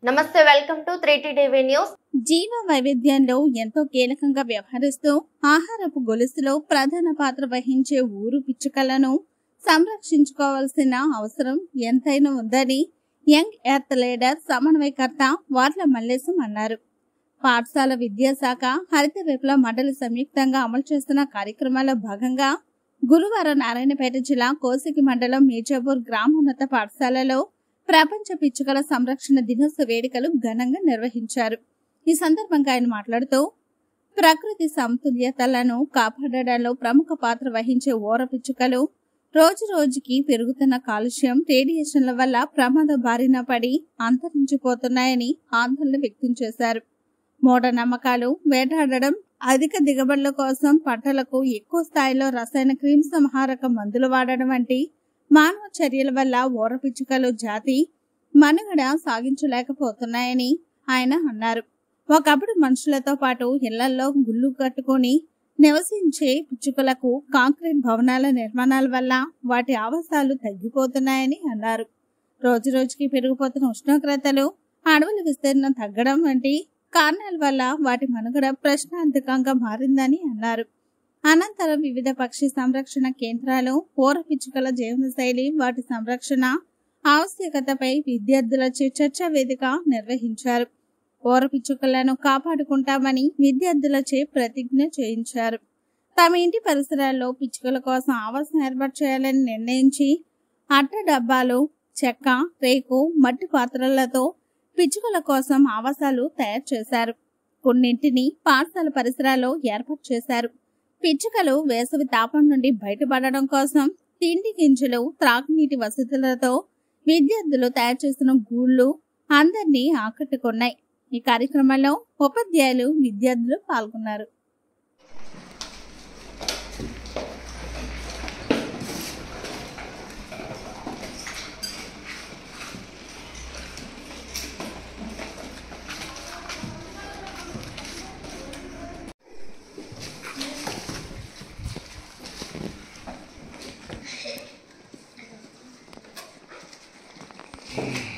నమస్తే, welcome to 3T TV news. జీవ వైవిధ్యంలో ఎంతో కీలకంగా వ్యవహరిస్తూ ఆహారపు గొలుసులో ప్రధాన పాత్ర వహించే ఊరు పిచ్చుకలను సంరక్షించుకోవాల్సిన అవసరం ఎంతైనా ఉందని యంగ్ ఎర్త్ లీడర్ సమన్వయకర్త వార్ల మల్లేశం అన్నారు. పాఠశాల విద్యాశాఖ హరిత విప్లవ మండలి సంయుక్తంగా అమలు చేస్తున్న కార్యక్రమాల్లో భాగంగా గురువారం నారాయణపేట జిల్లా కోసిగి మండలం మీర్జాపూర్ గ్రామోన్నత పాఠశాలలో ప్రపంచ పిచ్చుకల సంరక్షణ దినోత్సవ వేడుకలు ఘనంగా నిర్వహించారు. ఈ సందర్భంగా ఆయన మాట్లాడుతూ ప్రకృతి సమతుల్యతలను కాపాడడంలో ప్రముఖ పాత్ర వహించే ఊర పిచ్చుకలు రోజు రోజుకి పెరుగుతున్న కాలుష్యం, రేడియేషన్ల వల్ల ప్రమాద బారిన పడి అంతరించిపోతున్నాయని ఆందోళన వ్యక్తం చేశారు. మూఢనమ్మకాలు, వేటాడడం, అధిక దిగుబడుల కోసం పంటలకు ఎక్కువ స్థాయిలో రసాయన క్రిమిసంహారక మందులు వాడడం వంటి మానవ చర్యల వల్ల ఊర పిచ్చుకలు జాతి మనుగడ సాగించలేకపోతున్నాయని ఆయన అన్నారు. ఒకప్పుడు మనుషులతో పాటు ఇళ్లలో గుళ్ళు కట్టుకుని నివసించే పిచ్చుకలకు కాంక్రీట్ భవనాల నిర్మాణాల వల్ల వాటి ఆవాసాలు తగ్గిపోతున్నాయని అన్నారు. రోజు రోజుకి పెరిగిపోతున్న ఉష్ణోగ్రతలు, అడవుల విస్తీర్ణం తగ్గడం వంటి కారణాల వల్ల వాటి మనుగడ ప్రశ్నార్థకంగా మారిందని అన్నారు. అనంతరం వివిధ పక్షి సంరక్షణ కేంద్రాలు, ఊర పిచ్చుకల జీవనశైలి, వాటి సంరక్షణ ఆవశ్యకతపై విద్యార్థులచే చర్చా వేదిక నిర్వహించారు. ఊర పిచ్చుకలను కాపాడుకుంటామని విద్యార్థులచే ప్రతిజ్ఞ చేయించారు. తమ ఇంటి పరిసరాల్లో పిచ్చుకల కోసం ఆవాసం ఏర్పాటు చేయాలని నిర్ణయించి అట్ట డబ్బాలు, చెక్క, రేకు, మట్టి పాత్రలతో పిచ్చుకల కోసం ఆవాసాలు తయారు చేశారు. కొన్నింటిని పాఠశాల పరిసరాల్లో ఏర్పాటు చేశారు. పిచ్చుకలు వేసవి తాపం నుండి బయటపడడం కోసం తిండి గింజలు, త్రాగునీటి వసతులతో విద్యార్థులు తయారు చేసిన గూళ్లు అందరినీ ఆకట్టుకున్నాయి. ఈ కార్యక్రమంలో ఉపాధ్యాయులు, విద్యార్థులు పాల్గొన్నారు. Mm-hmm.